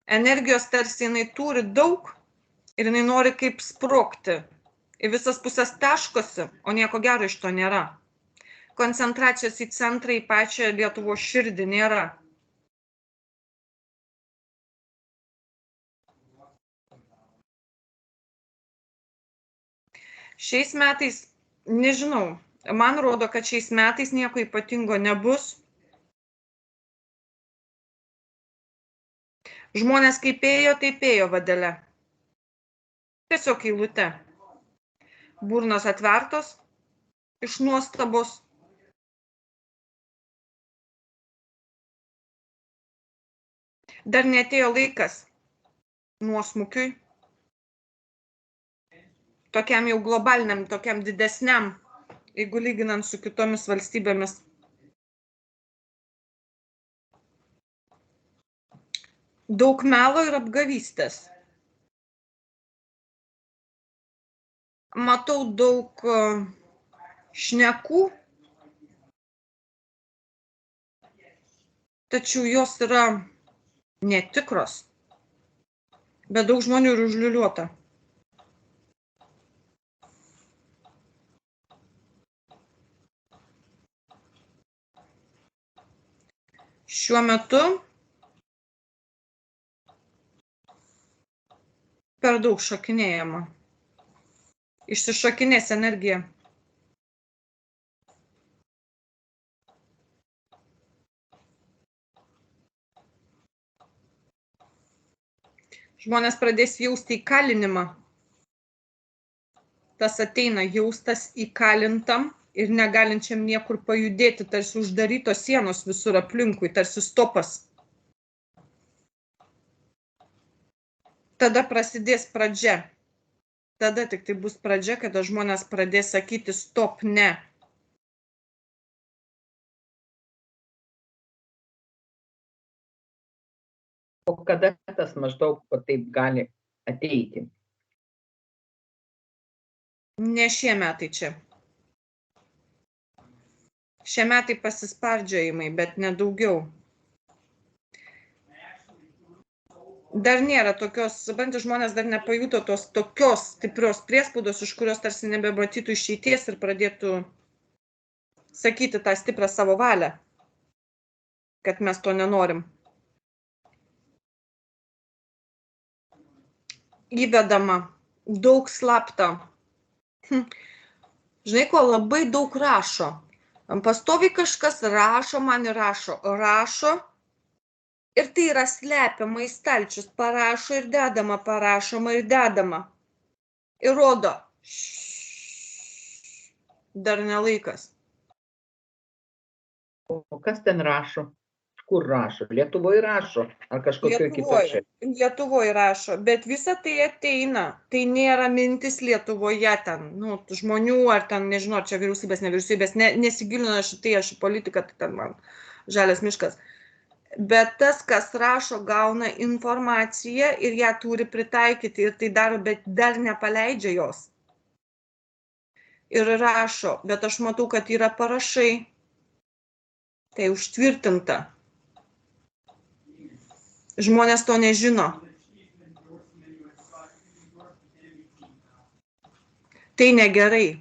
Energijos tarsi jinai turi daug ir jinai nori kaip sprogti. Į visas pusės taškosi, o nieko gero iš to nėra. Koncentracijos į centrą, į pačią Lietuvos širdį nėra. Šiais metais, nežinau, man rodo, kad šiais metais nieko ypatingo nebus. Žmonės kaip ėjo, taip ėjo vadele. Tiesiog eilute. Burnos atvertos iš nuostabos. Dar neatėjo laikas nuosmukiui. Tokiam jau globaliniam, tokiam didesniam, jeigu lyginant su kitomis valstybėmis. Daug melo ir apgavystės. Matau daug šnekų, tačiau jos yra netikros, bet daug žmonių yra užliuliuota. Šiuo metu per daug šokinėjama. Išsišokinės energija. Žmonės pradės jausti įkalinimą. Tas ateina jaustas įkalintam ir negalinčiam niekur pajudėti, tarsi uždarytos sienos visur aplinkui, tarsi stopas. Tada prasidės pradžia. Tada tik tai bus pradžia, kada žmonės pradės sakyti stop, ne. O kada tas maždaug taip gali ateiti? Ne šie metai čia. Šie metai pasispardžiojimai, bet nedaugiau. Dar nėra tokios, suprantate, žmonės dar nepajuto tos tokios stiprios priespaudos, iš kurios tarsi nebematytų išeities ir pradėtų sakyti tą stiprią savo valią, kad mes to nenorim. Įvedama daug slapta. Žinai, ko labai daug rašo. Pastoviai kažkas rašo, man ir rašo. Ir tai yra slepiama į stalčius, parašo ir dedama, parašoma ir dedama. Ir rodo, dar nelaikas. O kas ten rašo? Kur rašo? Lietuvoje rašo? Ar kažkokioje kitoje? Lietuvoje rašo, bet visa tai ateina. Tai nėra mintis Lietuvoje ten, žmonių ar ten, nežinau, čia vyriausybės, nevyriausybės, nesigilino šitai, aš į politiką, tai ten man žalias miškas. Bet tas, kas rašo, gauna informaciją ir ją turi pritaikyti ir tai daro, bet dar nepaleidžia jos. Ir rašo, bet aš matau, kad yra parašai. Tai užtvirtinta. Žmonės to nežino. Tai negerai.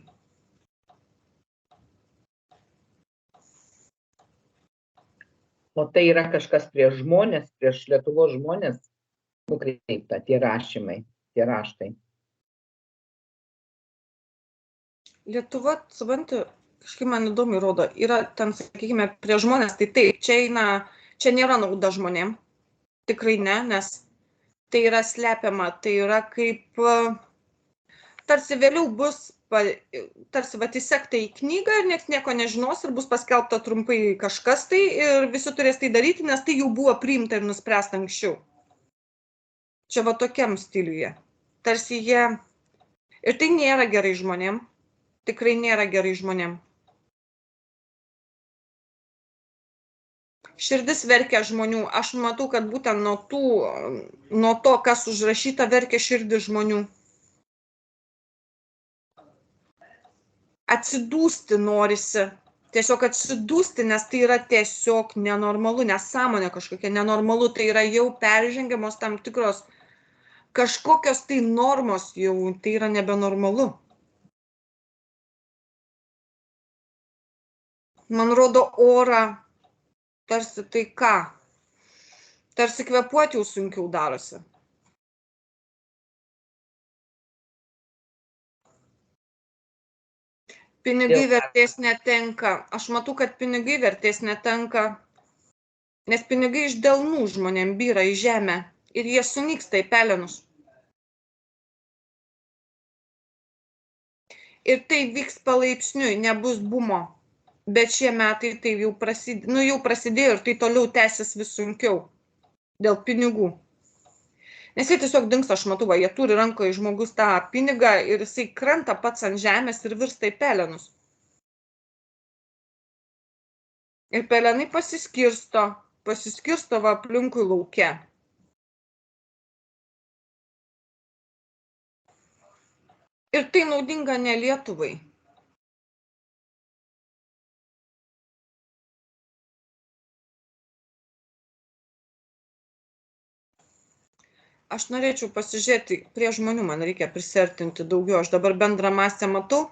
O tai yra kažkas prieš žmonės, prieš Lietuvos žmonės nukreipta, tie rašymai, tie raštai. Lietuva, suprantu, kažkaip man įdomu rodo, yra ten, sakykime, prieš žmonės, tai taip, čia nėra nauda žmonėm. Tikrai ne, nes tai yra slepiama, tai yra kaip, tarsi vėliau bus, tarsi įsekta į knygą ir nieks nieko nežinos ir bus paskelbta trumpai kažkas tai ir visi turės tai daryti, nes tai jau buvo priimta ir nuspręsta anksčiau. Čia tokiam stiliuje. Tarsi jie, ir tai nėra gerai žmonėm, tikrai nėra gerai žmonėm. Širdis verkia žmonių, aš matau, kad būtent nuo to, kas užrašyta, verkia širdis žmonių. Atsidūsti norisi, tiesiog atsidūsti, nes tai yra tiesiog nenormalu, nesąmonė kažkokia nenormalu, tai yra jau peržengiamos tam tikros kažkokios tai normos, jau tai yra nebenormalu. Man rodo orą, tarsi tai ką, tarsi kvėpuoti jau sunkiau darosi. Pinigai vertės netenka. Aš matau, kad pinigai vertės netenka, nes pinigai iš delnų žmonėm byra į žemę ir jie sunyksta į pelenus. Ir tai vyks palaipsniui, nebus bumo. Bet šie metai tai jau prasidėjo ir tai toliau tęsis vis sunkiau dėl pinigų. Nes jie tiesiog dingsta, aš matau, jie turi rankoje žmogus tą pinigą ir jisai krenta pats ant žemės ir virsta į pelenus. Ir pelenai pasiskirsto va aplinkui lauke. Ir tai naudinga ne Lietuvai. Aš norėčiau pasižiūrėti prie žmonių, man reikia prisiartinti daugiau, aš dabar bendrą masę matau.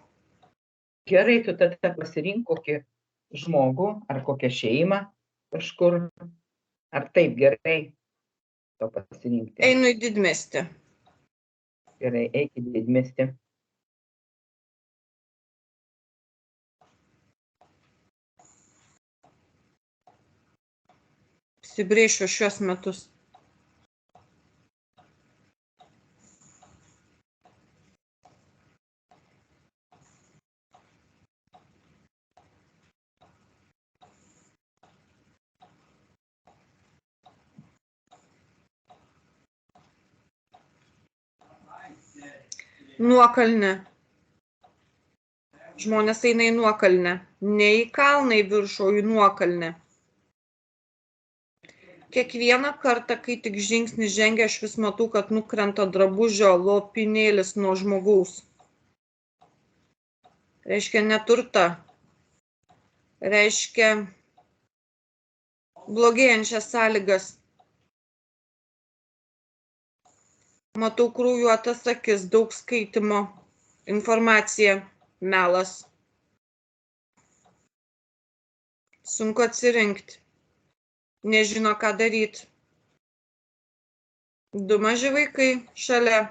Gerai, tu tada pasirink kokį žmogų ar kokią šeimą kažkur. Ar taip gerai to pasirinkti? Einu į didmiestį. Gerai, eik į didmiestį. Apsibrėšiu šiuos metus. Nuokalnė. Žmonės eina į nuokalnę. Ne į kalną į viršų, o į nuokalnę. Kiekvieną kartą, kai tik žingsnį žengia, aš vis matau, kad nukrenta drabužio lopinėlis nuo žmogaus. Reiškia neturtą. Reiškia blogėjančias sąlygas. Matau kraujuotas akis, daug skaitimo, informacija, melas. Sunku atsirinkti. Nežino, ką daryti. 2 maži vaikai šalia.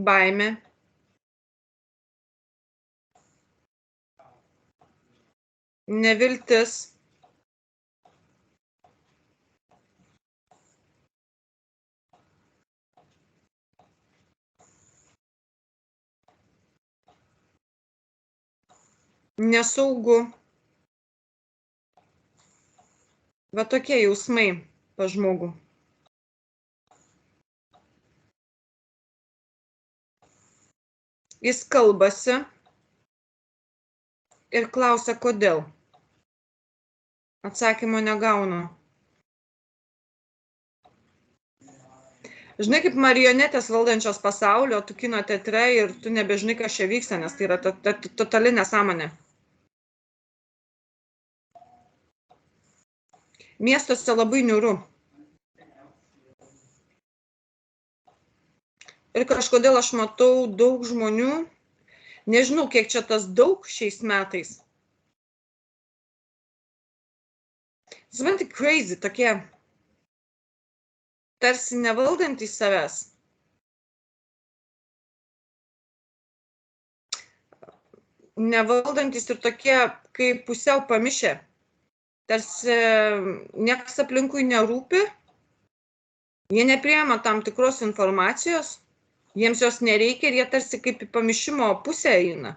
Baimė. Neviltis. Nesaugu. Va tokie jausmai pas žmogų. Jis kalbasi ir klausia, kodėl. Atsakymo negauna. Žinai, kaip marionetės valdančios pasaulio, tu kino teatre ir tu nebežinai, kas čia vyksta, nes tai yra totali nesąmonė. Miestuose labai niūru. Ir kažkodėl aš matau daug žmonių, nežinau, kiek čia tas daug šiais metais. Supranti, crazy, tokie tarsi nevaldantys savęs. Nevaldantys ir tokie kaip pusiau pamišę. Tarsi niekas aplinkui nerūpi, jie nepriima tam tikros informacijos, jiems jos nereikia ir jie tarsi kaip į pamišimo pusę eina.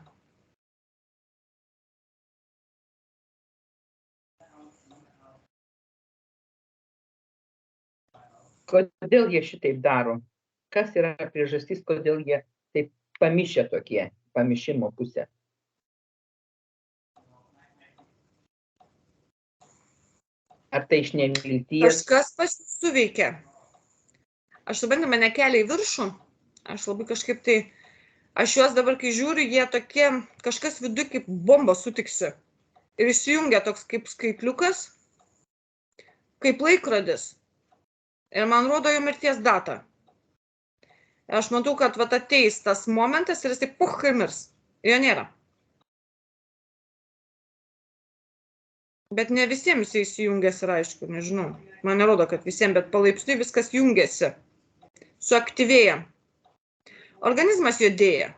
Kodėl jie šitaip daro? Kas yra priežastis, kodėl jie taip pamišę tokie, pamišimo pusė? Ar tai iš nevilties? Kažkas pasisuveikia. Aš suprantu, mane kelia į viršų. Aš labai kažkaip tai Aš juos dabar, kai žiūriu, jie tokie, kažkas viduje kaip bomba sutiksi. Ir įsijungia toks kaip skaitliukas, kaip laikrodis. Ir man rodo jo mirties datą. Ir aš matau, kad vat ateis tas momentas ir jis taip puch ir mirs. Jo nėra. Bet ne visiems jis įsijungęs ir aišku, nežinau. Man nerodo, kad visiems, bet palaipsniui viskas jungiasi. Suaktyvėja. Organizmas judėja.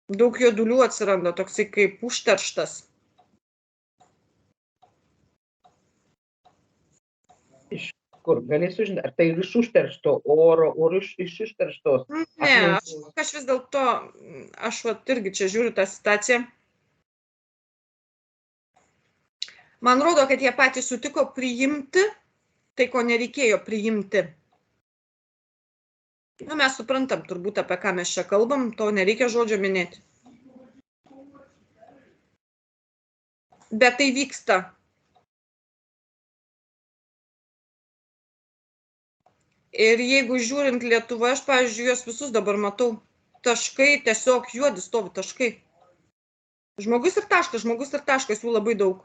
Daug juodulių atsiranda, toksai kaip užterštas. Iš kur? Gali sužinoti, ar tai iš užteršto oro, ar iš užterštos? Ne, aš vis dėlto, aš vat irgi čia žiūriu tą situaciją. Man rodo, kad jie patys sutiko priimti tai, ko nereikėjo priimti. Nu, mes suprantam turbūt, apie ką mes čia kalbam, to nereikia žodžio minėti. Bet tai vyksta. Ir jeigu žiūrint Lietuvoje, aš, pavyzdžiui, juos visus dabar matau. Taškai, tiesiog juodi stovi taškai. Žmogus ir taškas, jų labai daug.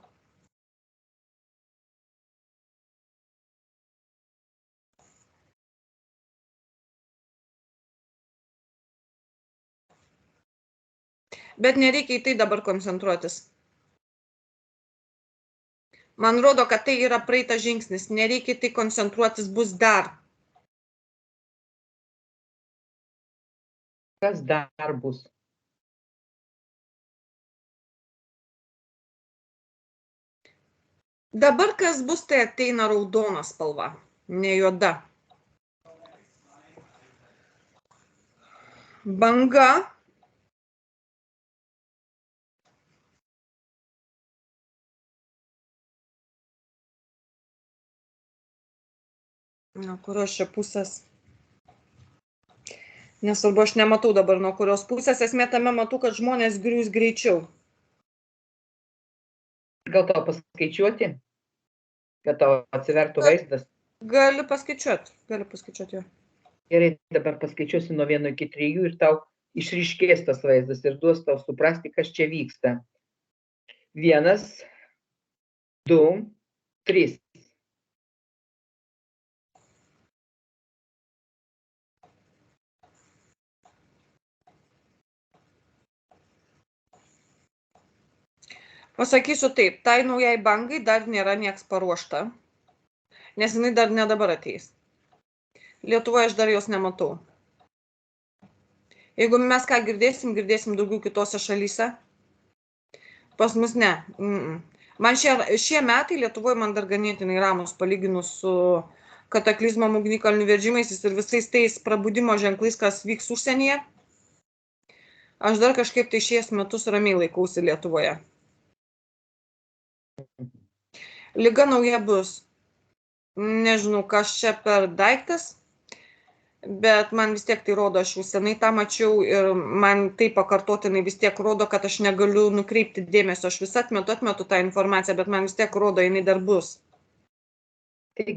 Bet nereikia į tai dabar koncentruotis. Man rodo, kad tai yra praeitas žingsnis. Nereikia į tai koncentruotis, bus dar. Kas dar bus? Dabar kas bus, tai ateina raudona spalva, ne juoda. Banga. Nuo kurios čia pusės? Nesvarbu, aš nematau dabar nuo kurios pusės. Esmė tame matau, kad žmonės griūs greičiau. Gal tau paskaičiuoti? Kad tau atsivertų vaizdas? Gali paskaičiuoti, jo. Gerai, dabar paskaičiuosi nuo 1 iki 3 ir tau išryškės tas vaizdas ir duos tau suprasti, kas čia vyksta. 1, 2, 3. Pasakysiu taip, tai naujai bangai dar nėra nieks paruošta, nes jinai dar ne dabar ateis. Lietuvoje aš dar jos nematau. Jeigu mes ką girdėsim daugiau kitose šalyse. Pas mus ne. Man šie metai Lietuvoje man dar ganėtinai ramus palyginus su kataklizmom, ugnikalnių veržimais ir visais tais prabudimo ženklais, kas vyks užsienyje. Aš dar kažkaip tai šies metus ramiai laikausi Lietuvoje. Liga nauja bus. Nežinau, kas čia per daiktas, bet man vis tiek tai rodo, aš jau senai tą mačiau ir man tai pakartotinai vis tiek rodo, kad aš negaliu nukreipti dėmesio. Aš vis atmetu tą informaciją, bet man vis tiek rodo, jinai dar bus. Tai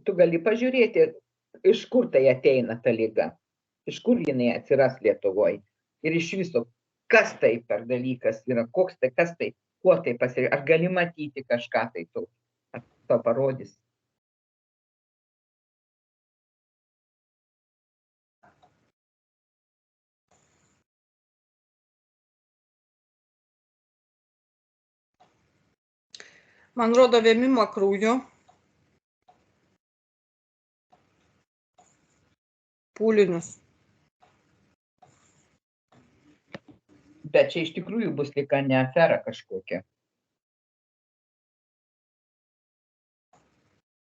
tu gali pažiūrėti, iš kur tai ateina ta liga, iš kur jinai atsiras Lietuvoje ir iš viso, kas tai per dalykas yra, koks tai, kas tai, kuo tai pasireiškia, ar gali matyti kažką tai tu, ar to parodys. Man rodo vėmimą krauju, pūlinius. Bet čia iš tikrųjų bus liga, ne afera kažkokia.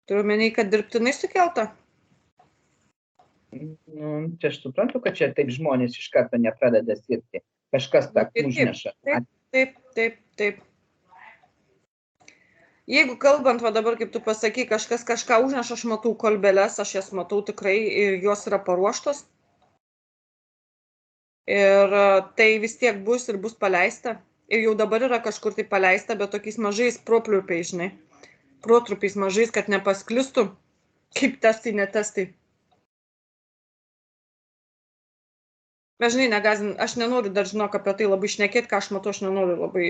Turiu omeny, kad dirbtinai sukelta. Nu, čia aš suprantu, kad čia taip žmonės iš karto nepradeda sirgti. Kažkas tą užneša. Taip. Jeigu kalbant, va dabar, kaip tu pasakai, kažkas kažką užneša, aš matau kolbeles, aš jas matau tikrai ir jos yra paruoštos. Ir tai vis tiek bus ir bus paleista. Ir jau dabar yra kažkur tai paleista, bet tokiais mažais protrupiais, žinai. Protrupiais mažais, kad nepasklistų. Kaip testai, netestai. Bet žinai, aš nenoriu dar žinok apie tai labai šnekėti, ką aš matau, aš nenoriu labai.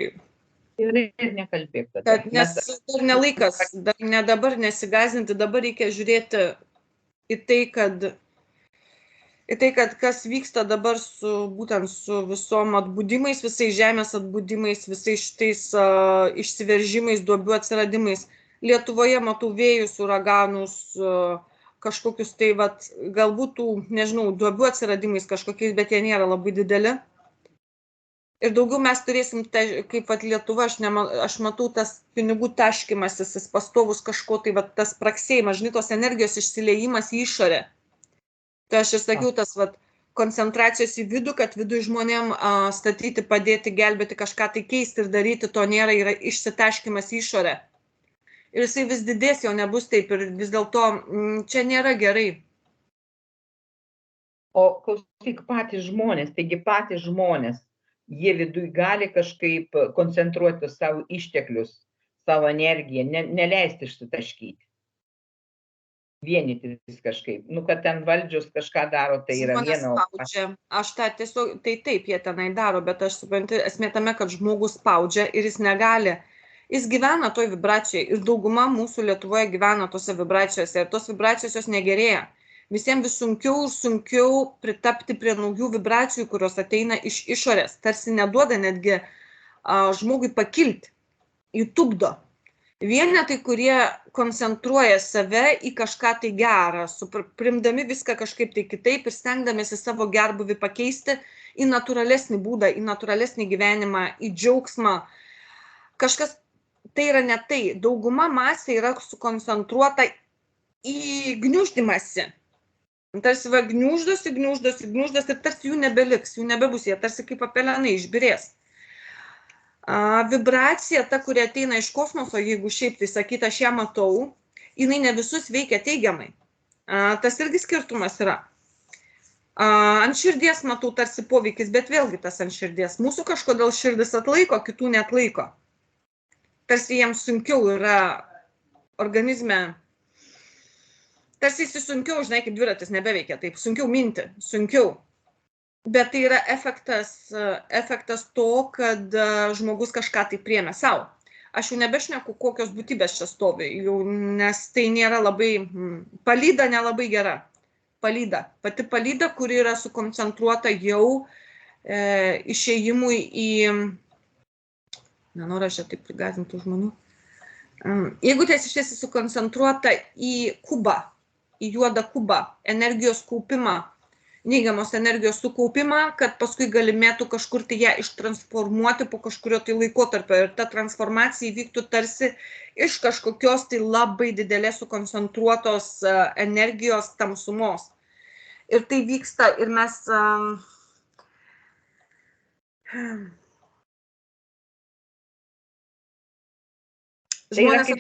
Ir nekalbėk tada. Nes dar nelaikas, dar ne dabar nesigazinti, dabar reikia žiūrėti į tai, kad kas vyksta dabar būtent su visom atbudimais, visais žemės atbudimais, visais šitais išsiveržimais, duobių atsiradimais. Lietuvoje matau vėjus, uraganus, kažkokius tai, galbūt tų, nežinau, duobių atsiradimais kažkokiais, bet jie nėra labai dideli. Ir daugiau mes turėsim, kaip Lietuva, aš matau tas pinigų taškymasis, jis pastovus kažko, tai tas praksėjimas, žinai, tos energijos išsiliejimas į išorę. Tai aš ir sakiau, tas koncentracijos į vidų, kad vidų žmonėm statyti, padėti, gelbėti, kažką tai keisti ir daryti, to nėra, yra išsitaškymas į išorę. Ir jisai vis didės, jau nebus taip, ir vis dėlto čia nėra gerai. O klausyk, patys žmonės, jie viduj gali kažkaip koncentruoti savo išteklius, savo energiją, neleisti išsitaškyti. Vienytis kažkaip. Kad ten valdžios kažką daro, tai yra viena. Aš tą tiesiog, tai taip, jie tenai daro, bet aš suprantu, esmė tame, kad žmogus spaudžia ir jis negali. Jis gyvena toj vibracijoje ir dauguma mūsų Lietuvoje gyvena tose vibracijose ir tos vibracijos jos negerėja. Visiems vis sunkiau ir sunkiau pritapti prie naujų vibracijų, kurios ateina iš išorės. Tarsi neduoda netgi žmogui pakilti, jų tupdo. Vienetai, kurie koncentruoja save į kažką tai gerą, primdami viską kažkaip tai kitaip ir stengdamėsi savo gerbuvį pakeisti į natūralesnį būdą, į natūralesnį gyvenimą, į džiaugsmą. Kažkas, tai yra ne tai. Dauguma masė yra sukoncentruota į gniuždymąsi. Tarsi gniuždosi ir tarsi jų nebeliks, jų nebebus, jie tarsi kaip pelenai išbirės. Vibracija, ta, kuri ateina iš kosmoso, jeigu šiaip tai sakyt, aš ją matau, jinai ne visus veikia teigiamai. Tas irgi skirtumas yra. Ant širdies matau tarsi poveikis, bet vėlgi tas ant širdies. Mūsų kažkodėl širdis atlaiko, kitų neatlaiko. Tarsi jiems sunkiau yra organizme. Tarsi jis sunkiau, žinai, kaip dviratis nebeveikia, taip, sunkiau minti, sunkiau. Bet tai yra efektas to, kad žmogus kažką tai priėmė savo. Aš jau nebešneku, kokios būtybės čia stovi, nes tai nėra labai, palyda nelabai gera. Palyda. Pati palyda, kuri yra sukoncentruota jau išėjimui į, nenoriu aš čia taip prigazintų žmonių, jeigu tiesiai sukoncentruota į kubą, į juodą kubą, energijos kaupimą, neigiamos energijos sukaupimą, kad paskui galimėtų kažkur tai ją ištransformuoti po kažkurio tai laikotarpio ir ta transformacija įvyktų tarsi iš kažkokios tai labai didelės sukoncentruotos energijos tamsumos. Ir tai vyksta ir mes žmonės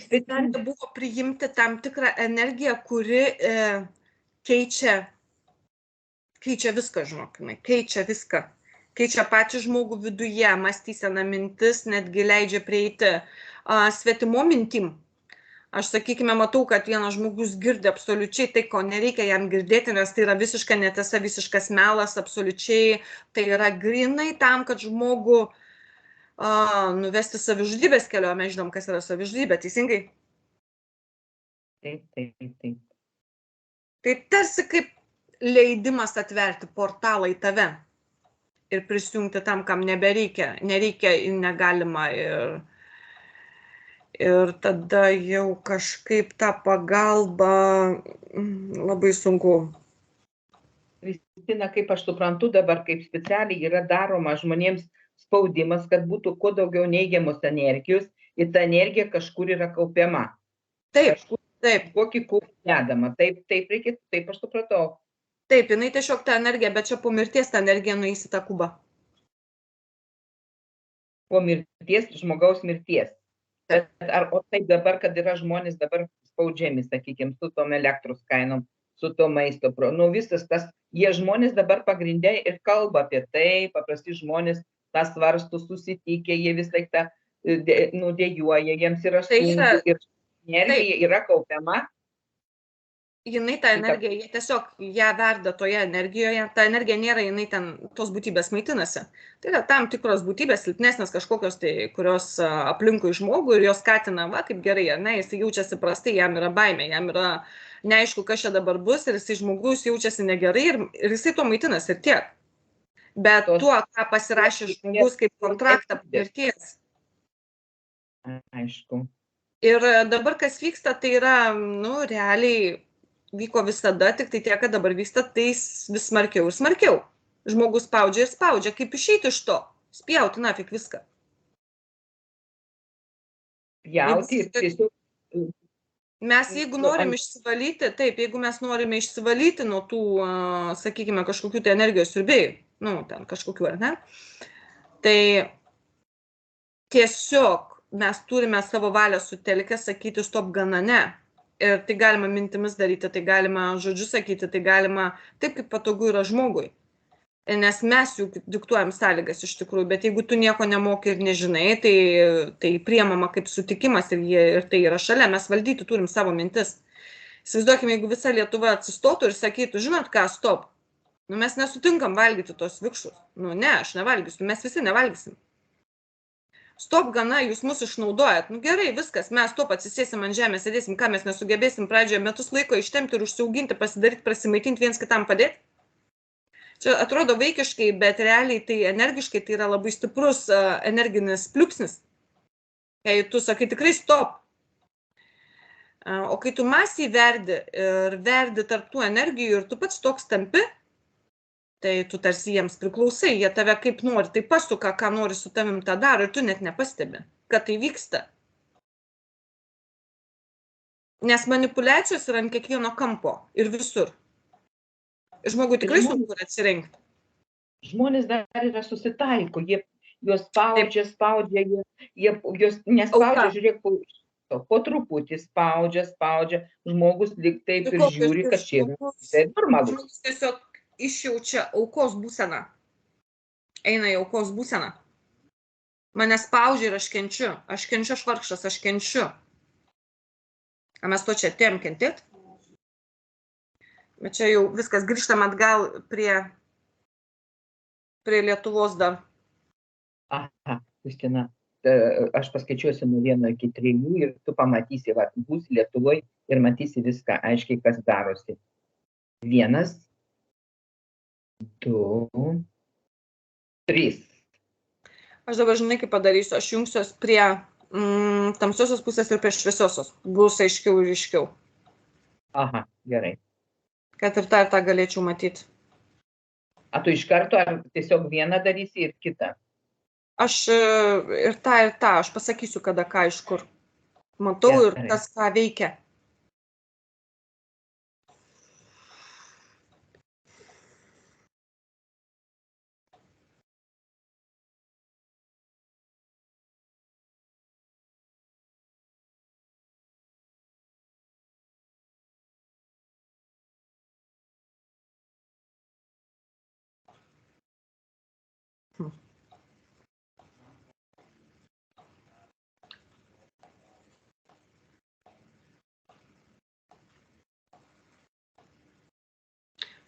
buvo priimti tam tikrą energiją, kuri keičia viską, žinokime, keičia viską. Keičia patį žmogų viduje, mąstysena, mintis, netgi leidžia prieiti svetimo mintim. Aš, sakykime, matau, kad vienas žmogus girdi absoliučiai tai, ko nereikia jam girdėti, nes tai yra visiška netiesa, visiškas melas, absoliučiai tai yra grinai tam, kad žmogų nuvesti savižudybės kelio. Mes žinom, kas yra savižudybė, teisingai? Taip. Tai tarsi kaip leidimas atverti portalą į tave ir prisijungti tam, kam nebereikia, nereikia ir negalima ir tada jau kažkaip tą pagalbą labai sunku. Kristina, kaip aš suprantu dabar, kaip specialiai yra daroma žmonėms spaudimas, kad būtų kuo daugiau neigiamos energijos ir ta energija kažkur yra kaupiama. Taip. Kokį kaupą dedama. Taip reikėtų, taip aš supratau. Taip, jinai tiesiog ta energija, bet čia po mirties ta energija nueis į tą kubą. Po mirties, žmogaus mirties. O taip dabar, kad yra žmonės dabar spaudžiami, sakykime, su tom elektros kainom, su to maisto, visas tas, jie žmonės dabar pagrindė ir kalba apie tai, paprasti žmonės tą svarsto susitikę, jie vis laik tą nudėjuoja, jiems yra sunku ir energija yra kaupiama. jinai tą energiją, jie tiesiog ją verda toje energijoje, ta energija nėra, jinai ten tos būtybės maitinasi. Tai yra tam tikros būtybės, silpnesnės kažkokios, tai, kurios aplinkui žmogų ir jos skatina, va, kaip gerai, ar ne, jis jaučiasi prastai, jam yra baimė, jam yra neaišku, kas čia dabar bus ir jisai žmogus jaučiasi negerai ir jisai to maitinasi ir tiek. Bet tuo, ką pasirašė žmogus kaip kontraktą mirties. Aišku. Ir dabar kas vyksta, tai yra, nu, realiai vyko visada, tik tai tiek, kad dabar vyksta tai vis smarkiau ir smarkiau. Žmogus spaudžia ir spaudžia, kaip išeiti iš to, spjauti nafik viską. Pjauti ir tiesiog. Mes, jeigu norim išsivalyti, taip, jeigu mes norime išsivalyti nuo tų, sakykime, kažkokių tai energijos siurbėjų, nu, ten kažkokių, ar ne, tai tiesiog mes turime savo valią sutelkę sakyti stop gana ne. Ir tai galima mintimis daryti, tai galima žodžiu sakyti, tai galima taip, kaip patogu yra žmogui. Nes mes juk diktuojam sąlygas iš tikrųjų, bet jeigu tu nieko nemoki ir nežinai, tai priemama kaip sutikimas ir tai yra šalia, mes valdyti turim savo mintis. Įsivaizduokime, jeigu visa Lietuva atsistotų ir sakytų, žinot ką, stop, nu mes nesutinkam valgyti tos vikšrus. Nu ne, aš nevalgysiu, mes visi nevalgysim. Stop gana, jūs mus išnaudojat. Nu gerai, viskas, mes to atsisėsim ant žemės, sėdėsim, ką mes nesugebėsim pradžioje metus laiko ištempti ir užsiauginti, pasidaryti, prasimaitinti viens kitam padėti. Čia atrodo vaikiškai, bet realiai tai energiškai tai yra labai stiprus energinis pliūpsnis. Kai tu sakai tikrai stop. O kai tu masiai verdi tarp tų energijų ir tu pats toks tampi, tai tu tarsi jiems priklausai, jie tave kaip nori, tai pasuka, ką nori su tavim tą daro ir tu net nepastebi, kad tai vyksta. Nes manipuliacijos yra ant kiekvieno kampo ir visur. Žmogui tikrai sunku atsirinkti. Žmonės dar yra susitaiko, juos spaudžia, juos nespaudžia, žiūrėk, po truputį spaudžia, žmogus lyg taip ir žiūri, kad čia yra normalus. Žmogus tiesiog išjaučia aukos būseną. Eina į aukos būseną. Mane spaudžia ir aš kenčiu, aš vargšas, aš kenčiu. A mes to čia atėjom kentėti? Bet čia jau viskas, grįžtam atgal prie Lietuvos dar. Aha, Justina, aš paskaičiuosiu nuo 1 iki 3 ir tu pamatysi, va, būsi Lietuvoje ir matysi viską aiškiai, kas darosi. 1, 2, 3. Aš dabar žinai, kaip padarysiu, aš jungsiuos prie tamsiosios pusės ir prie šviesiosios. Bus aiškiau ir aiškiau. Aha, gerai. Kad ir tą galėčiau matyti. A tu iš karto ar tiesiog vieną darysi ir kitą? Aš ir tą, aš pasakysiu, kada ką iš kur matau ir kas ką veikia.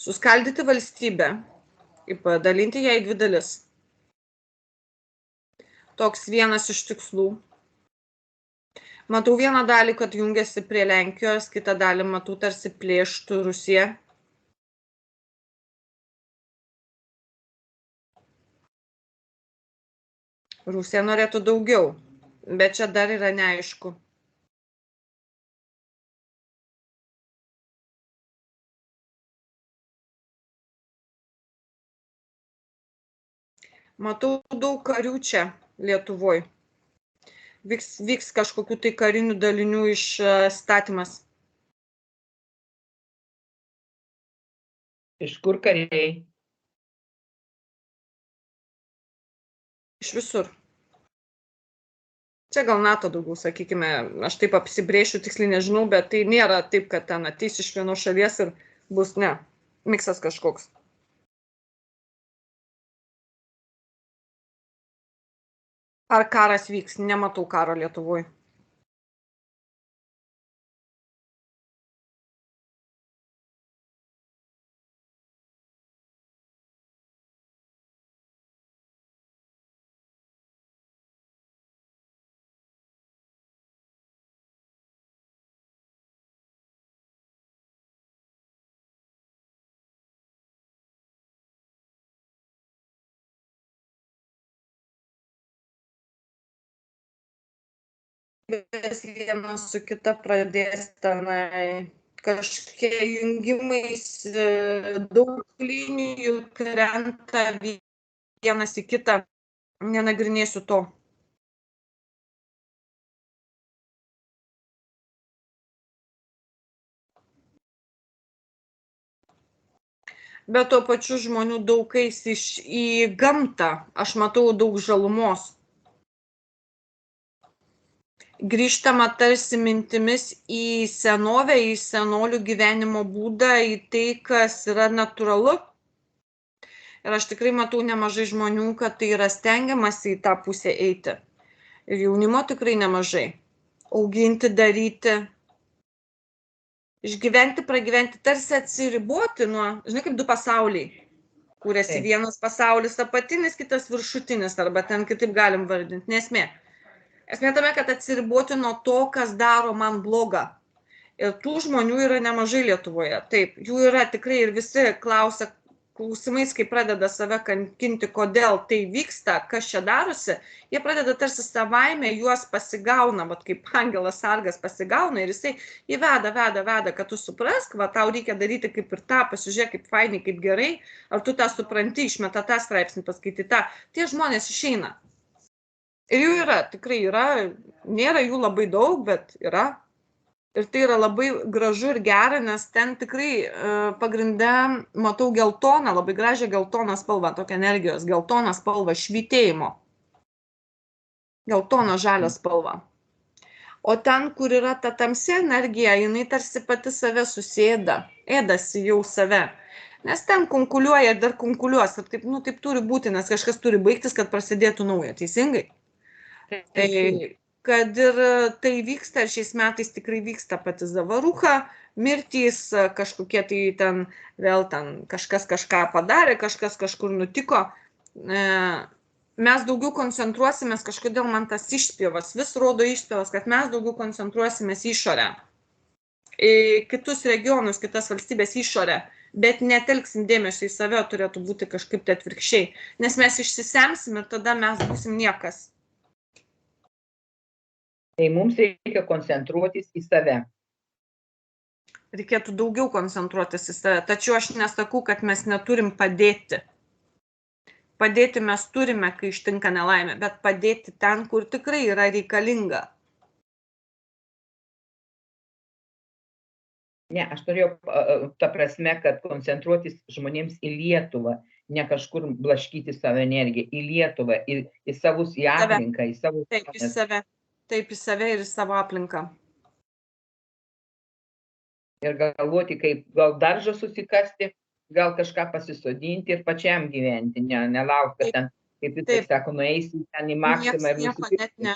Suskaldyti valstybę, padalinti ją į 2 dalis. Toks vienas iš tikslų. Matau vieną dalį, kad jungiasi prie Lenkijos, kitą dalį matau tarsi plėštų Rusiją. Rusija norėtų daugiau, bet čia dar yra neaišku. Matau daug karių čia Lietuvoje. Vyks kažkokių tai karinių dalinių išstatymas. Iš kur kariai? Iš visur. Čia gal NATO daugiau, sakykime, aš taip apsibrėšiu, tiksliai nežinau, bet tai nėra taip, kad ten ateis iš vienos šalies ir bus, ne, miksas kažkoks. Ar karas vyks? Nematau karo Lietuvoje. vienas su kita pradės tenai kažkokie jungimais, daug linijų krenta vienas į kitą, nenagrinėsiu to. Bet tuo pačiu žmonių daug eis į gamtą, aš matau daug žalumos. Grįžtama tarsi mintimis į senovę, į senolių gyvenimo būdą, į tai, kas yra natūralu. Ir aš tikrai matau nemažai žmonių, kad tai yra stengiamasi į tą pusę eiti. Ir jaunimo tikrai nemažai. Auginti, daryti, išgyventi, pragyventi, tarsi atsiriboti nuo, žinai, kaip du pasauliai. Kūrėsi vienas pasaulis apatinis, kitas viršutinis, arba ten kitaip galim vardinti, nesmė. Esmė tame, kad atsiriboti nuo to, kas daro man blogą. Ir tų žmonių yra nemažai Lietuvoje. Taip, jų yra tikrai ir visi klausia klausimais, kai pradeda save kankinti, kodėl tai vyksta, kas čia darosi, jie pradeda tarsi savaime juos pasigauna, vat kaip angelas sargas pasigauna ir jisai veda, kad tu suprask, va tau reikia daryti kaip ir tą, pasižiūrėk kaip fainai, kaip gerai, ar tu tą supranti, išmeta tą straipsnį, paskaityti tą, tie žmonės išeina. Ir jų yra, tikrai yra, nėra jų labai daug, bet yra. Ir tai yra labai gražu ir gera, nes ten tikrai pagrinde matau geltoną, labai gražią geltoną spalvą, tokią energijos, geltoną spalvą švytėjimo. Geltoną žalią spalvą. O ten, kur yra ta tamsi energija, jinai tarsi pati save susėda, ėdasi jau save. Nes ten konkuliuoja ir dar konkuliuos. Ir taip, taip turi būti, nes kažkas turi baigtis, kad prasidėtų nauja. Teisingai? Tai kad ir tai vyksta, ir šiais metais tikrai vyksta pati zavarucha, mirtys, kažkokie tai ten, vėl ten kažkas kažką padarė, kažkas kažkur nutiko. Mes daugiau koncentruosimės, kažkodėl man tas išspjovas, vis rodo išspjovas, kad mes daugiau koncentruosimės išorę, į kitus regionus, kitas valstybės išorę, bet netelksim dėmesio į save, turėtų būti kažkaip tai atvirkščiai, nes mes išsisemsim ir tada mes būsim niekas. Tai mums reikia koncentruotis į save. Reikėtų daugiau koncentruotis į save, tačiau aš nesakau, kad mes neturim padėti. Padėti mes turime, kai ištinka nelaimė, bet padėti ten, kur tikrai yra reikalinga. Ne, aš norėjau ta prasme, kad koncentruotis žmonėms į Lietuvą, ne kažkur blaškyti savo energiją, į Lietuvą, į savus, į aplinką, į savo... Taip, į save. Taip, į save ir į savo aplinką. Ir galvoti, kaip gal daržą susikasti, gal kažką pasisodinti ir pačiam gyventi, nelaukti, kad ten, kaip jis sako, nueisi ten į maksimą ir nusipirkti.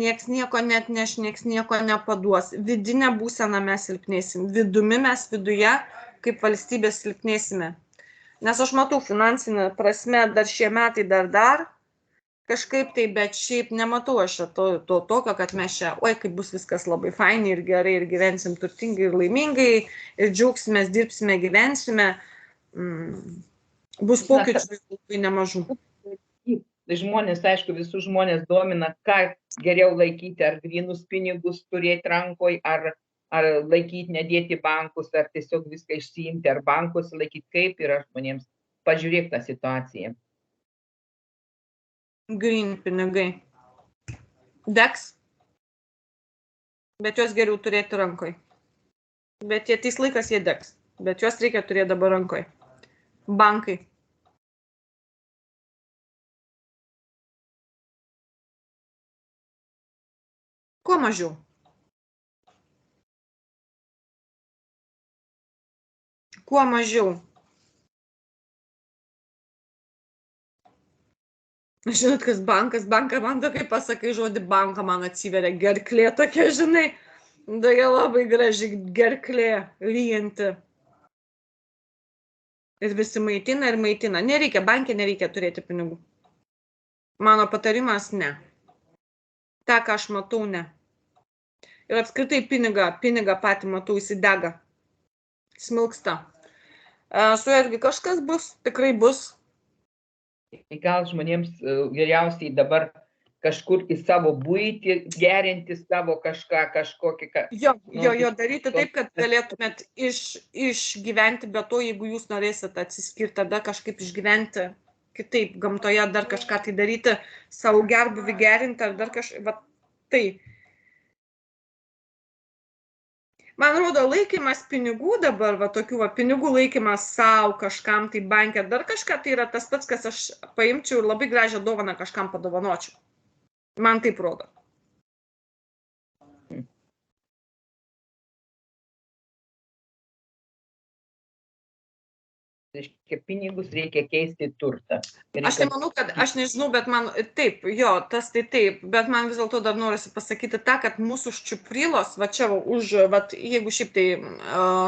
Nieks nieko netneš, nieks nieko nepaduos. Vidinę būseną mes silpnėsim. Vidumi mes viduje kaip valstybė silpnėsime. Nes aš matau finansinę prasme dar šie metai dar, kažkaip tai, bet šiaip nematau aš to tokio, kad mes čia, kaip bus viskas labai fainai ir gerai, ir gyvensim turtingai ir laimingai, ir džiaugsimės, dirbsime, gyvensime. Bus pokyčių labai nemažų. Žmonės, aišku, visus žmonės domina, ką geriau laikyti, ar grynus pinigus turėti rankoj, ar laikyti, nedėti bankus, ar tiesiog viską išsiimti, ar bankus laikyti, kaip yra žmonėms. Pažiūrėk tą situaciją. Green pinigai. Degs. Bet juos geriau turėti rankoj. Bet jie tais laikas jie degs. Bet juos reikia turėti dabar rankoj. Bankai. Kuo mažiau. Kuo mažiau. Žinot, kas bankas, banką, man to, kai pasakai žodį banką, man atsiveria gerklė tokia, žinai, tokia labai graži gerklė, ryjanti. Ir visi maitina ir maitina. Nereikia, bankė nereikia turėti pinigų. Mano patarimas ne. Ta, ką aš matau, ne. Ir apskritai pinigą patį matau, įsidega. Smilksta. Su irgi kažkas bus, tikrai bus. Gal žmonėms geriausiai dabar kažkur į savo buitį, gerinti savo kažkokį... Jo, daryti taip, kad galėtumėt išgyventi, bet to, jeigu jūs norėsit atsiskirti, tada kažkaip išgyventi kitaip gamtoje, dar kažką tai daryti, savo gerbuvį gerinti, ar dar kažką, tai. Man rodo, laikymas pinigų dabar, tokių pinigų laikymas savo kažkam, tai bankė, dar kažką, tai yra tas pats, kas aš paimčiau ir labai gražią dovaną kažkam padovanočiau. Man taip rodo. Pinigus reikia keisti į turtą. Aš nemanau, kad, aš nežinau, bet man taip, tas tai taip, bet man vis dėlto dar norisi pasakyti tą, kad mūsų ščiuprylos, jeigu šiaip tai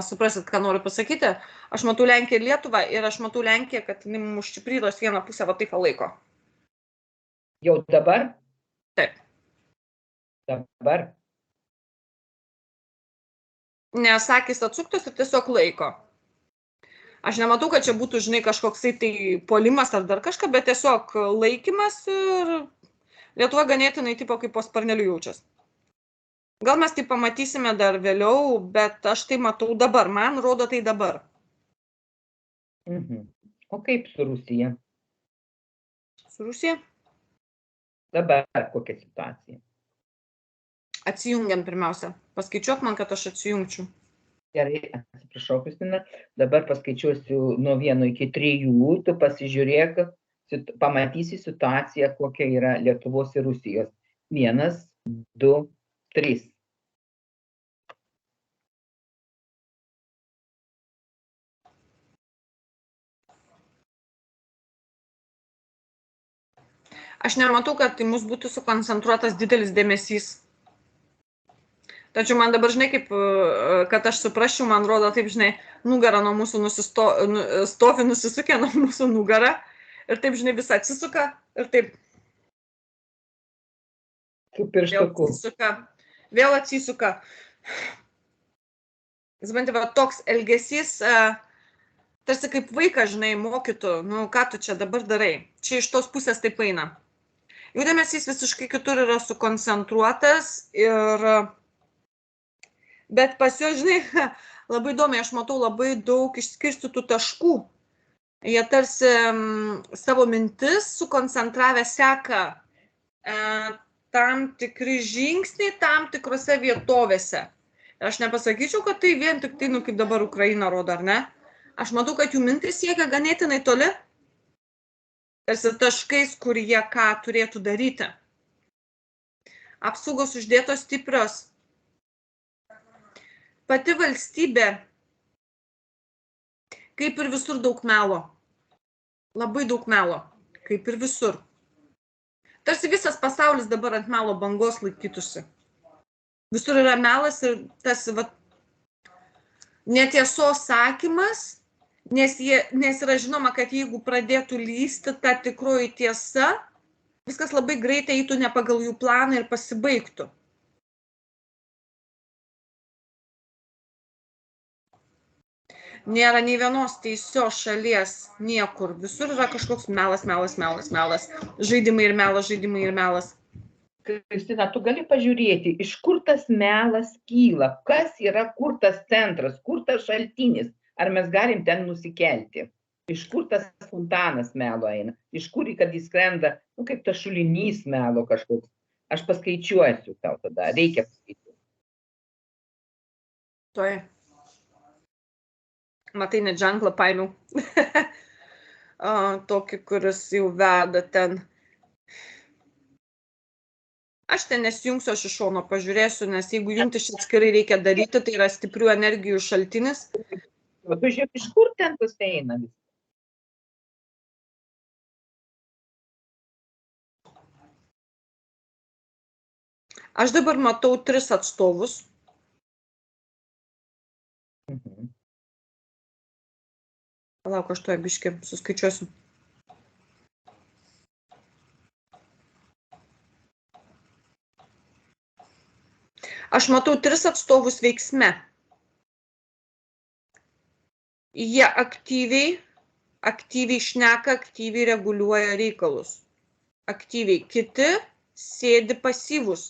suprasit, ką noriu pasakyti, aš matau Lenkiją ir Lietuvą ir aš matau Lenkiją, kad mūsų ščiuprylos vieną pusę taip laiko. Jau dabar? Taip. Dabar? Nes akys atsuktos ir tiesiog laiko. Aš nematau, kad čia būtų, kažkoksai tai puolimas ar dar kažką, bet tiesiog laikymas ir Lietuva ganėtinai tipo kaip po sparneliu jaučias. Gal mes tai pamatysime dar vėliau, bet aš tai matau dabar, man rodo tai dabar. O kaip su Rusija? Su Rusija? Dabar kokia situacija? Atsijungiam pirmiausia. Paskaičiuok man, kad aš atsijungčiau. Gerai, atsiprašau, Kristina, dabar paskaičiuosiu nuo 1 iki 3, tu pasižiūrėk, pamatysi situaciją, kokia yra Lietuvos ir Rusijos. 1, 2, 3. Aš nematau, kad į mus būtų sukoncentruotas didelis dėmesys. Tačiau man dabar, kaip, kad aš suprasčiau, man rodo taip, nugarą nuo mūsų stovi nusisukę nuo mūsų nugarą ir taip, vis atsisuka ir taip. Kaip pirštuku. Vėl atsisuka. Toks elgesys, tarsi kaip vaikas, mokytų, ką tu čia dabar darai. Čia iš tos pusės taip eina. Jų dėmesys visiškai kitur yra sukoncentruotas ir... Bet pas juos, labai įdomiai, aš matau labai daug išskirstytų taškų. Jie tarsi savo mintis sukoncentravę seka tam tikri žingsniai tam tikrose vietovėse. Aš nepasakyčiau, kad tai vien tik tai, kaip dabar Ukraina rodo, ar ne? Aš matau, kad jų mintis siekia ganėtinai toli. Tarsi taškais, kur jie ką turėtų daryti. Apsaugos uždėtos stiprios. Pati valstybė, kaip ir visur, daug melo. Labai daug melo, kaip ir visur. Tarsi visas pasaulis dabar ant melo bangos laikytųsi. Visur yra melas ir tas netiesos sakymas, nes yra žinoma, kad jeigu pradėtų lysti ta tikroji tiesa, viskas labai greitai eitų ne pagal jų planą ir pasibaigtų. Nėra nei vienos teisios šalies niekur. Visur yra kažkoks melas. Žaidimai ir melas. Kristina, tu gali pažiūrėti, iš kur tas melas kyla, kas yra, kur tas centras, kur tas šaltinis, ar mes galim ten nusikelti. Iš kur tas fontanas melo eina, iš kur, kad jis skrenda, kaip tas šulinys melo kažkoks. Aš paskaičiuosiu tau tada, reikia paskaičiuoti. Tuoj. Matai, net ženklą paėmiau. Tokį, kuris jau veda ten. Aš ten nesijungsiu, aš iš šono pažiūrėsiu, nes jeigu jungti šį atskirai reikia daryti, tai yra stiprių energijų šaltinis. O tu žiūrėk, iš kur ten tas eina? Aš dabar matau 3 atstovus. Palauk, aš tuoj biškį suskaičiuosiu. Aš matau 3 atstovus veiksme. Jie aktyviai šneka, aktyviai reguliuoja reikalus. Aktyviai. Kiti sėdi pasyvus.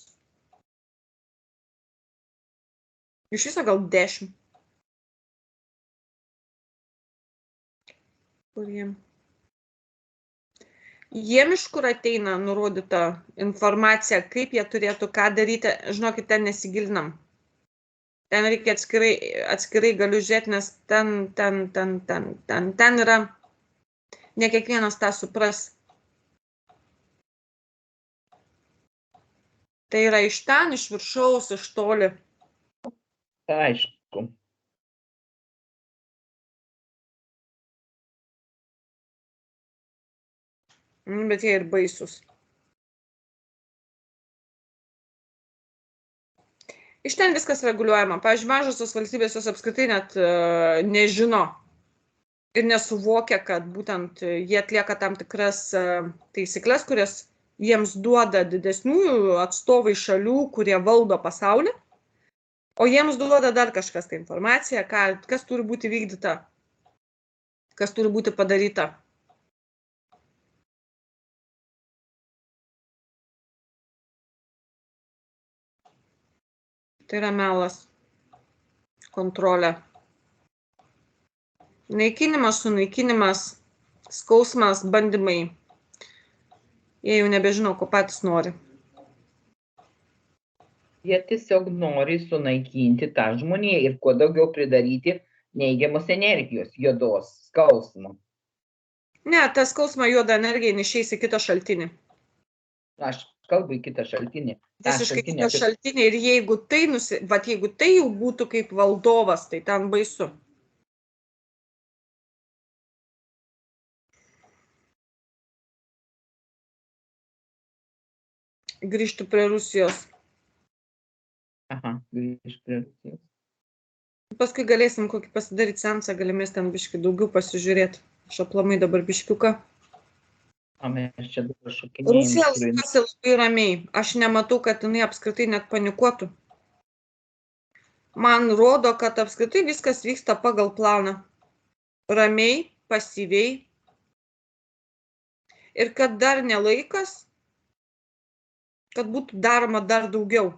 Iš viso gal 10. Kuriem? Jiem iš kur ateina nurodyta informacija, kaip jie turėtų ką daryti, žinokit, ten nesigilinam. Ten reikia atskirai galiu žiūrėti, nes ten yra, ne kiekvienas tą supras. Tai yra iš ten, iš viršaus, iš toli. Aišku. Bet jie ir baisus. Iš ten viskas reguliuojama. Pavyzdžiui, mažosios valstybės jos apskritai net nežino ir nesuvokia, kad būtent jie atlieka tam tikras taisyklės, kurias jiems duoda didesnių atstovai šalių, kurie valdo pasaulį, o jiems duoda dar kažkas tai informacija, kas turi būti vykdyta, kas turi būti padaryta. Tai yra melas, kontrolė. Naikinimas, sunaikinimas, skausmas, bandymai. Jie jau nebežino, ko patys nori. Jie tiesiog nori sunaikinti tą žmoniją ir kuo daugiau pridaryti neigiamos energijos, juodos, skausmo. Ne, ta skausma juoda energija neišeis į kitą šaltinį. Aš kalbu į kitą šaltinį. Visiškai kitą šaltinį ir jeigu tai jau būtų kaip valdovas, tai ten baisu. Grįžtų prie Rusijos. Aha, grįžtų prie Rusijos. Paskui galėsim kokį pasidaryti seansą, galimės ten biškį daugiau pasižiūrėti. Aš aplamai dabar biškiuką. Rusija laikosi labai ramiai. Aš nematau, kad jinai apskritai net panikuotų. Man rodo, kad apskritai viskas vyksta pagal planą. Ramiai, pasyviai. Ir kad dar nelaikas, kad būtų daroma dar daugiau.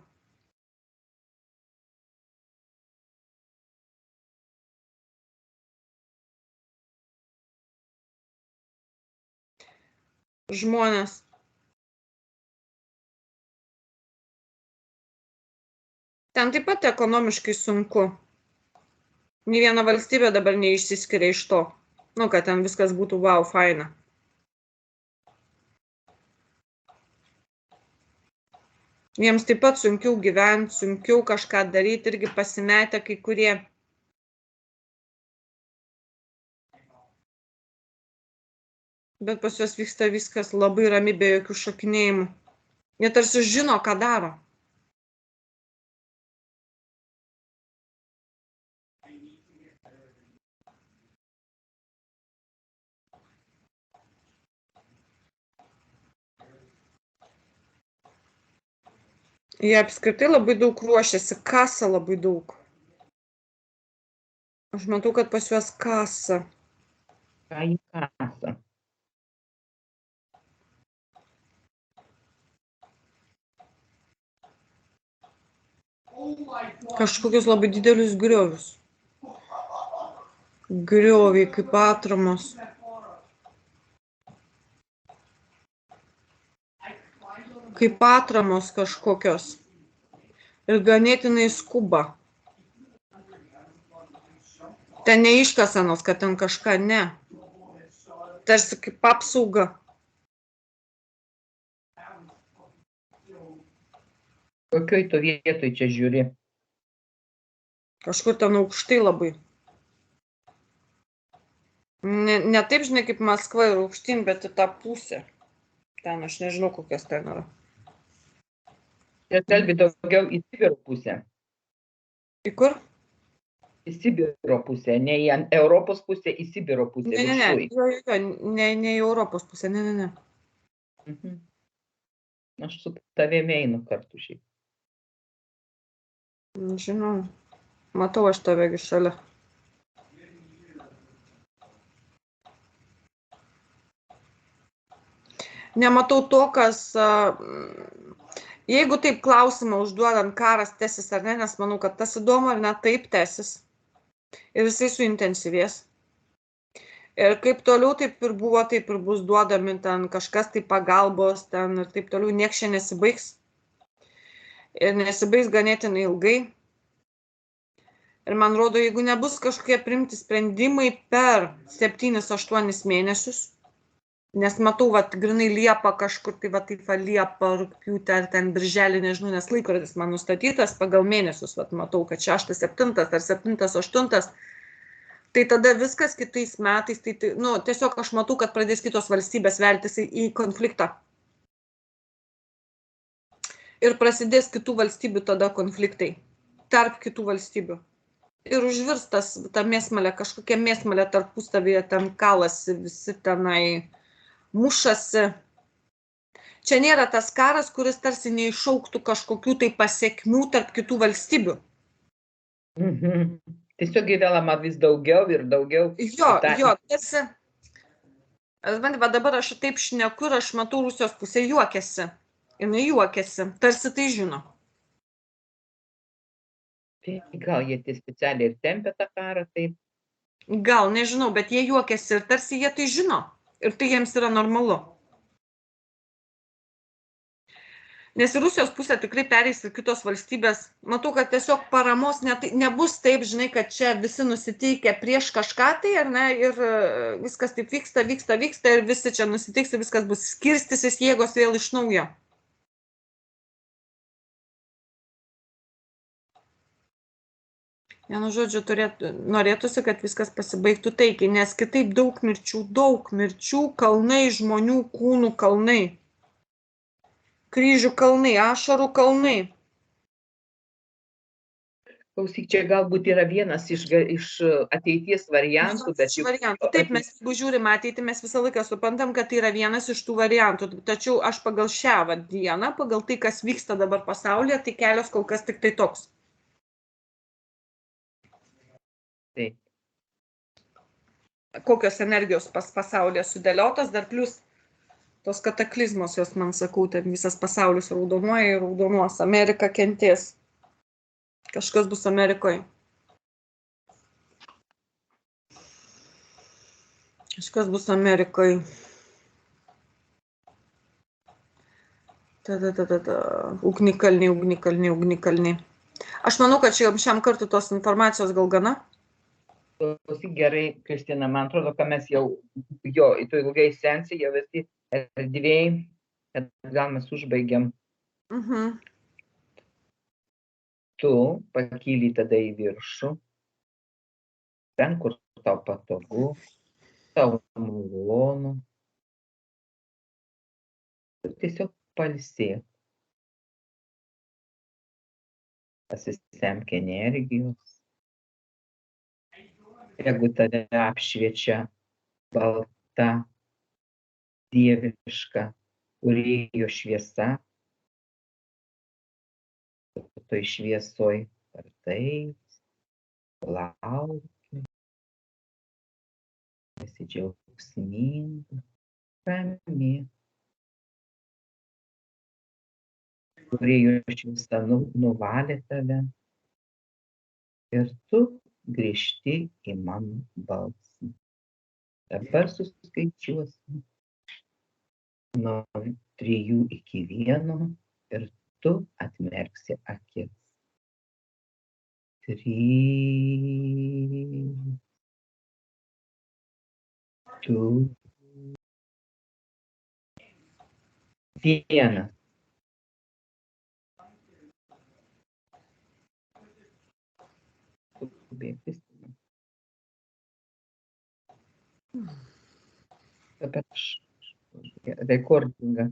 Žmonės. Ten taip pat ekonomiškai sunku. Nė viena valstybė dabar neišsiskiria iš to. Kad ten viskas būtų wow, faina. Jiems taip pat sunkiau gyventi, sunkiau kažką daryti, irgi pasimetę kai kurie. Bet pas juos vyksta viskas labai rami, be jokių šokinėjimų. Jie tarsi žino, ką daro. Jie apskritai labai daug ruošiasi, kasa labai daug. Aš matau, kad pas juos kasa. Ką jį kasa? Kažkokius labai didelius griovius. Grioviai kaip atramos. Kaip atramos kažkokios. Ir ganėtinai skuba. Ten neiškasenos, kad ten kažką ne. Tarsi kaip apsauga. Kokioj to vietoj čia žiūri? Kažkur ten aukštai labai. Ne taip, žinai, kaip Maskva ir aukštyn, bet į tą pusę. Ten aš nežinau, kokias ten yra. Čia kalbi daugiau į Sibiro pusę. Į kur? Į Sibiro pusę, ne į Europos pusę, į Sibiro pusę. Ne į Europos pusę, ne. Aš su tavimi einu kartu šiaip. Žinau, matau aš tavegi šalia. Nematau to, kas Jeigu taip klausimą užduodant, karas tęsis ar ne, nes manau, kad tas įdomu ar ne, taip tęsis. Ir jisai suintensyvės. Ir kaip toliau taip ir buvo, taip ir bus duodami ten kažkas tai pagalbos ten ir taip toliau, nieks čia nesibaigs. Ir nesibaigs ganėtinai ilgai. Ir man rodo, jeigu nebus kažkokie priimti sprendimai per 7-8 mėnesius, nes matau, vat, grinai Liepą kažkur, tai va taip va Liepą, rugpjūtį ar ten birželį, nežinau, nes laikrodis man nustatytas pagal mėnesius, vat matau, kad 6-7 ar 7-8, tai tada viskas kitais metais, tai nu, tiesiog aš matau, kad pradės kitos valstybės veltis į konfliktą. Ir prasidės kitų valstybių tada konfliktai, tarp kitų valstybių. Ir užvirstas ta mėsmalė, kažkokia mėsmalė tarpusavyje ten kalasi, visi tenai mušasi. Čia nėra tas karas, kuris tarsi neiššauktų kažkokių tai pasiekmių tarp kitų valstybių. Tiesiog gyvenama vis daugiau ir daugiau. Jo, tarsi. Va dabar aš taip šneku ir aš matau Rusijos pusė juokiasi. Jinai juokiasi, tarsi tai žino. Tai gal jie specialiai ir tempia tą karą taip? Gal, nežinau, bet jie juokiasi ir tarsi jie tai žino. Ir tai jiems yra normalu. Nes į Rusijos pusę tikrai pereis ir kitos valstybės. Matau, kad tiesiog paramos nebus taip, žinai, kad čia visi nusiteikia prieš kažką tai, ar ne, ir viskas taip vyksta ir visi čia nusiteiks ir viskas bus skirstysis jėgos vėl iš naujo. Vienu žodžiu, norėtųsi, kad viskas pasibaigtų taikiai, nes kitaip daug mirčių, kalnai, žmonių kūnų kalnai, kryžių kalnai, ašarų kalnai. Klausyk, čia galbūt yra vienas iš ateities variantų, bet jau... Taip, mes jeigu žiūrime ateitį, mes visą laiką suprantam, kad tai yra vienas iš tų variantų. Tačiau aš pagal šią dieną, pagal tai, kas vyksta dabar pasaulyje, tai kelios kol kas tik tai toks. Taip. Kokios energijos pasaulyje sudėliotos, dar plus tos kataklizmos, jos man sakau, ten visas pasaulis raudonuoja ir raudonuos. Amerika kentės. Kažkas bus Amerikoje. Kažkas bus Amerikoje. Ugnikalniai. Aš manau, kad šiam kartu tos informacijos gal gana. Gerai, Kristina, man atrodo, kad mes jau tu ilgai sensi, jau esi erdvėjai, kad gal mes užbaigiam. Tu pakyli tada į viršų, ten, kur tau patogu, tau malonu. Tiesiog pailsėk. Pasisemk energijos. Jeigu tave apšviečia balta, dieviška kūrėjo šviesa, toj šviesoj kartais lauki, esi džiaugsminga, rami. Kūrėjo šviesa nuvalė tave ir tu grįžti į mano balsą. Dabar suskaičiuosim nuo 3 iki 1 ir tu atmerksi akis. 3, 2, 1. Dabar rekordinga.